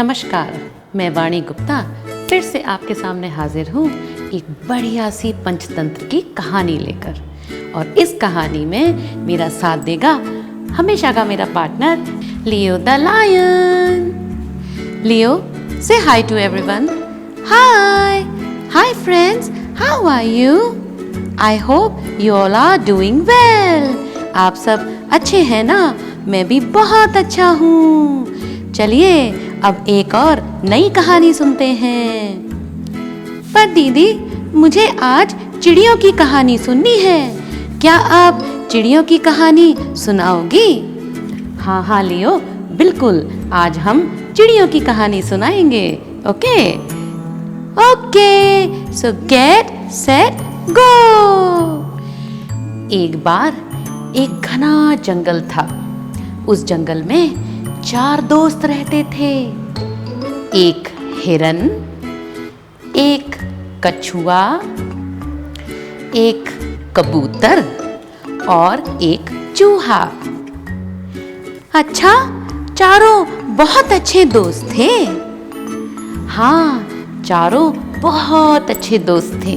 नमस्कार, मैं वाणी गुप्ता फिर से आपके सामने हाजिर हूँ एक बढ़िया सी पंचतंत्र की कहानी लेकर। और इस कहानी में मेरा साथ देगा हमेशा का मेरा partner Leo the lion. Leo, say hi to everyone. Hi hi friends, how are you? I hope you all are doing well. आप सब अच्छे हैं ना? मैं भी बहुत अच्छा हूँ। चलिए अब एक और नई कहानी सुनते हैं। पर दीदी, मुझे आज चिड़ियों की कहानी सुननी है। क्या आप चिड़ियों की कहानी सुनाओगी? हाँ हाँ लियो, बिल्कुल, आज हम चिड़ियों की कहानी सुनाएंगे। ओके ओके, सो गेट सेट गो। एक बार एक घना जंगल था। उस जंगल में 4 दोस्त रहते थे। एक हिरन, एक कछुआ, एक कबूतर और एक चूहा। अच्छा, चारों बहुत अच्छे दोस्त थे। हाँ, चारों बहुत अच्छे दोस्त थे।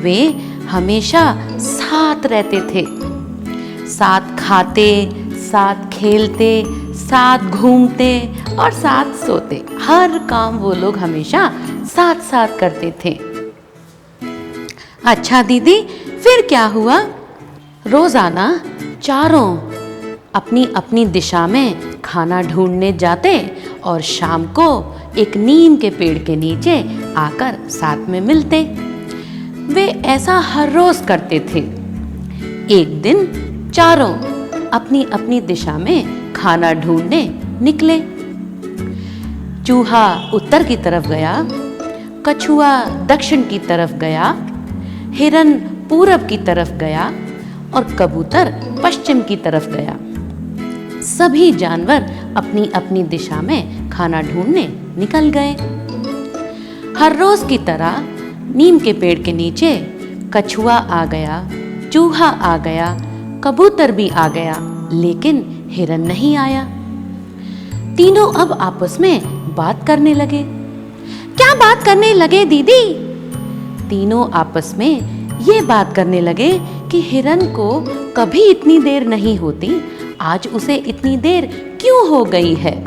वे हमेशा साथ रहते थे, साथ खाते, साथ खेलते, साथ घूमते और साथ सोते। हर काम वो लोग हमेशा साथ साथ करते थे। अच्छा दीदी, फिर क्या हुआ? रोजाना चारों अपनी अपनी दिशा में खाना ढूंढने जाते और शाम को एक नीम के पेड़ के नीचे आकर साथ में मिलते। वे ऐसा हर रोज करते थे। एक दिन चारों अपनी अपनी दिशा में खाना ढूंढने निकले। चूहा उत्तर की तरफ गया, कछुआ दक्षिण की तरफ गया, हिरन पूरब की तरफ गया और कबूतर पश्चिम की तरफ गया। सभी जानवर अपनी अपनी दिशा में खाना ढूंढने निकल गए। हर रोज की तरह नीम के पेड़ के नीचे कछुआ आ गया, चूहा आ गया, कबूतर भी आ गया, लेकिन हिरन नहीं आया। तीनों अब आपस में बात करने लगे। क्या बात करने लगे दीदी? तीनों आपस में ये बात करने लगे कि हिरन को कभी इतनी देर नहीं होती, आज उसे इतनी देर क्यों हो गई है।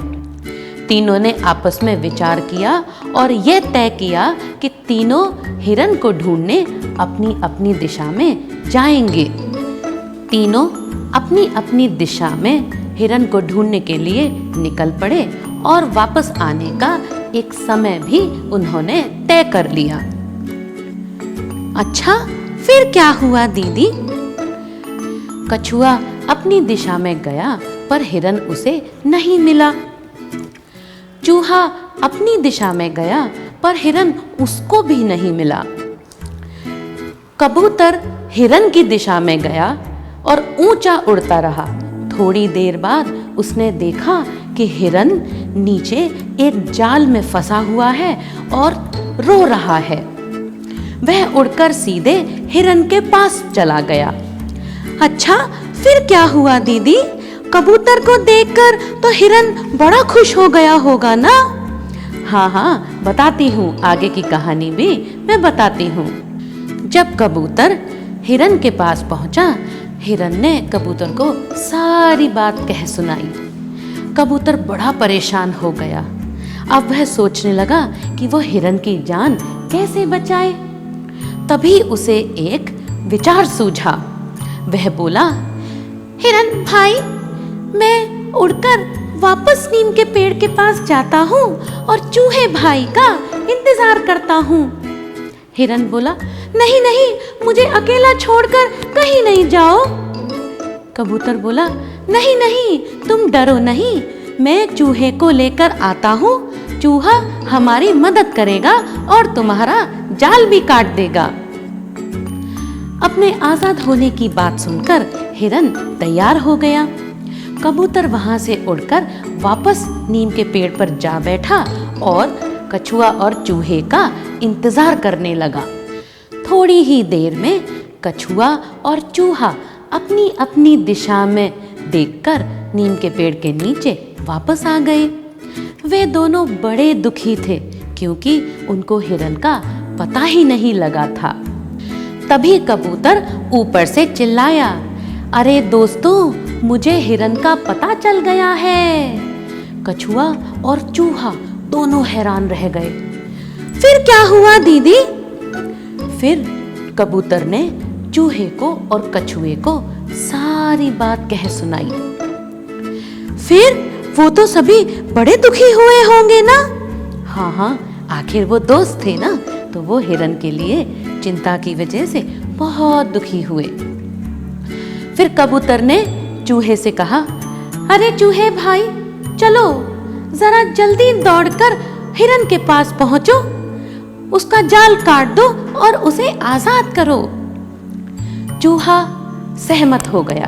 तीनों ने आपस में विचार किया और ये तय किया कि तीनों हिरन को ढूंढने अपनी अपनी दिशा में जाएंगे। तीनों अपनी अपनी दिशा में हिरन को ढूंढने के लिए निकल पड़े और वापस आने का एक समय भी उन्होंने तय कर लिया। अच्छा, फिर क्या हुआ दीदी? कछुआ अपनी दिशा में गया पर हिरन उसे नहीं मिला। चूहा अपनी दिशा में गया पर हिरन उसको भी नहीं मिला। कबूतर हिरन की दिशा में गया और ऊंचा उड़ता रहा। थोड़ी देर बाद उसने देखा कि हिरन नीचे एक जाल में फंसा हुआ है और रो रहा है। वह उड़कर सीधे हिरन के पास चला गया। अच्छा, फिर क्या हुआ दीदी? कबूतर को देखकर तो हिरन बड़ा खुश हो गया होगा ना? हाँ हाँ, बताती हूँ, आगे की कहानी भी मैं बताती हूँ। जब कबूतर हिरन के पास पहुंचा, हिरन ने कबूतर को सारी बात कह सुनाई। कबूतर बड़ा परेशान हो गया। अब वह सोचने लगा कि वो हिरन की जान कैसे बचाए। तभी उसे एक विचार सूझा। वह बोला, हिरन भाई, मैं उड़कर वापस नीम के पेड़ के पास जाता हूँ और चूहे भाई का इंतजार करता हूँ। हिरन बोला, नहीं नहीं, मुझे अकेला छोड़कर कहीं नहीं जाओ। कबूतर बोला, नहीं नहीं, तुम डरो नहीं, मैं चूहे को लेकर आता हूँ। चूहा हमारी मदद करेगा और तुम्हारा जाल भी काट देगा। अपने आजाद होने की बात सुनकर हिरन तैयार हो गया। कबूतर वहां से उड़कर वापस नीम के पेड़ पर जा बैठा और कछुआ और चूहे का इंतजार करने लगा। थोड़ी ही देर में कछुआ और चूहा अपनी अपनी दिशा में देखकर नीम के पेड़ के नीचे वापस आ गए। वे दोनों बड़े दुखी थे क्योंकि उनको हिरन का पता ही नहीं लगा था। तभी कबूतर ऊपर से चिल्लाया, अरे दोस्तों, मुझे हिरन का पता चल गया है। कछुआ और चूहा दोनों हैरान रह गए। फिर क्या हुआ दीदी? फिर कबूतर ने चूहे को और कछुए को सारी बात कह सुनाई। फिर वो तो सभी बड़े दुखी हुए होंगे ना? हाँ, आखिर वो दोस्त थे ना, तो वो हिरन के लिए चिंता की वजह से बहुत दुखी हुए। फिर कबूतर ने चूहे से कहा, अरे चूहे भाई, चलो जरा जल्दी दौड़कर हिरन के पास पहुंचो, उसका जाल काट दो और उसे आजाद करो। चूहा सहमत हो गया।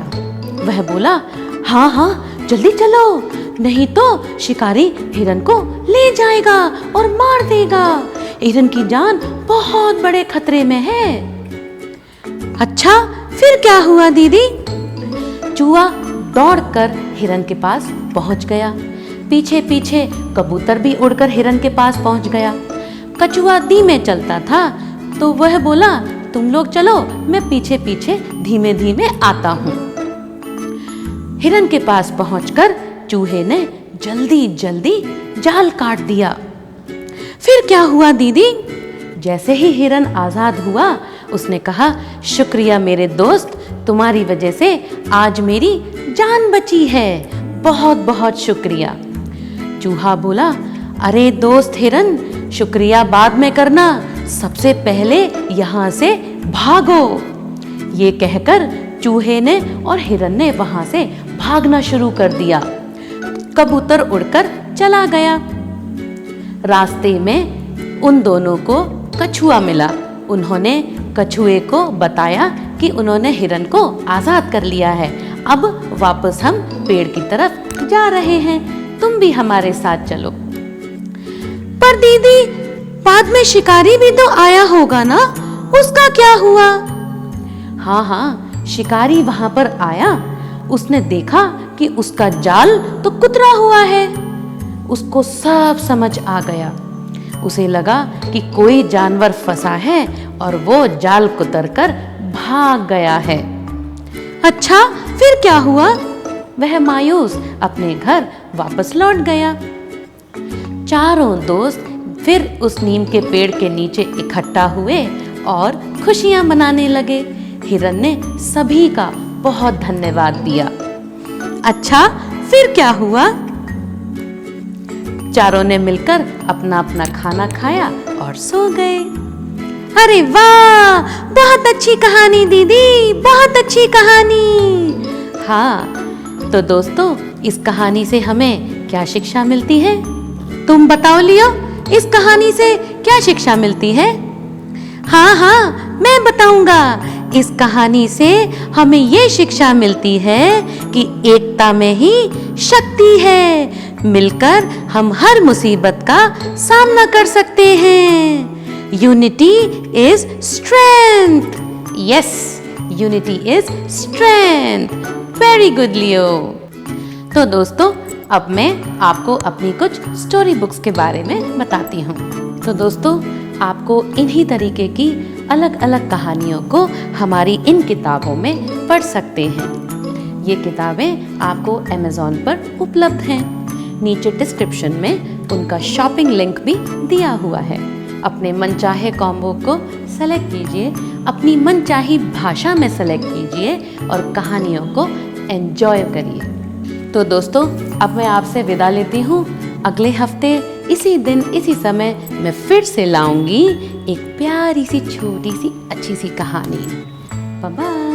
वह बोला, हाँ, जल्दी चलो, नहीं तो शिकारी हिरन को ले जाएगा और मार देगा। हिरन की जान बहुत बड़े खतरे में है। अच्छा, फिर क्या हुआ दीदी? चूहा दौड़कर हिरन के पास पहुंच गया। पीछे पीछे कबूतर भी उड़कर हिरन के पास पहुंच गया। कछुआ धीमे चलता था तो वह बोला, तुम लोग चलो, मैं पीछे पीछे धीमे धीमे आता हूं। हिरन के पास पहुंचकर चूहे ने जल्दी जल्दी जाल काट दिया। फिर क्या हुआ दीदी? जैसे ही हिरन आजाद हुआ, उसने कहा, शुक्रिया मेरे दोस्त, तुम्हारी वजह से आज मेरी जान बची है, बहुत बहुत शुक्रिया। चूहा बोला, अरे दोस्त हिरन, शुक्रिया बाद में करना, सबसे पहले यहाँ से भागो। ये कहकर चूहे ने और हिरन ने वहां से भागना शुरू कर दिया। कबूतर उड़कर चला गया। रास्ते में उन दोनों को कछुआ मिला। उन्होंने कछुए को बताया कि उन्होंने हिरन को आजाद कर लिया है, अब वापस हम पेड़ की तरफ जा रहे हैं, तुम भी हमारे साथ चलो। पर दीदी, बाद में शिकारी भी तो आया होगा ना, उसका क्या हुआ? हाँ, शिकारी वहां पर आया। उसने देखा कि उसका जाल तो कुतरा हुआ है। उसको सब समझ आ गया। उसे लगा कि कोई जानवर फंसा है और वो जाल कुतरकर भाग गया है। अच्छा, फिर क्या हुआ? वह मायूस अपने घर वापस लौट गया। चारों दोस्त फिर उस नीम के पेड़ के नीचे इकट्ठा हुए और खुशियां मनाने लगे। हिरन ने सभी का बहुत धन्यवाद दिया। अच्छा, फिर क्या हुआ? चारों ने मिलकर अपना अपना खाना खाया और सो गए। अरे वाह, बहुत अच्छी कहानी दीदी, बहुत अच्छी कहानी। हाँ, तो दोस्तों, इस कहानी से हमें क्या शिक्षा मिलती है? तुम बताओ लियो, इस कहानी से क्या शिक्षा मिलती है? हाँ, मैं बताऊंगा। इस कहानी से हमें ये शिक्षा मिलती है कि एकता में ही शक्ति है। मिलकर हम हर मुसीबत का सामना कर सकते हैं। Unity is strength. Yes, unity is strength. Very good Leo. तो दोस्तों, अब मैं आपको अपनी कुछ स्टोरी बुक्स के बारे में बताती हूँ। तो दोस्तों, आपको इन्हीं तरीके की अलग अलग कहानियों को हमारी इन किताबों में पढ़ सकते हैं। ये किताबें आपको अमेज़ॉन पर उपलब्ध हैं। नीचे डिस्क्रिप्शन में उनका शॉपिंग लिंक भी दिया हुआ है। अपने मनचाहे कॉम्बो को सेलेक्ट कीजिए, अपनी मनचाही भाषा में सेलेक्ट कीजिए और कहानियों को एंजॉय करिए। तो दोस्तों, अब मैं आपसे विदा लेती हूँ। अगले हफ्ते इसी दिन इसी समय मैं फिर से लाऊंगी एक प्यारी सी छोटी सी अच्छी सी कहानी। Bye bye.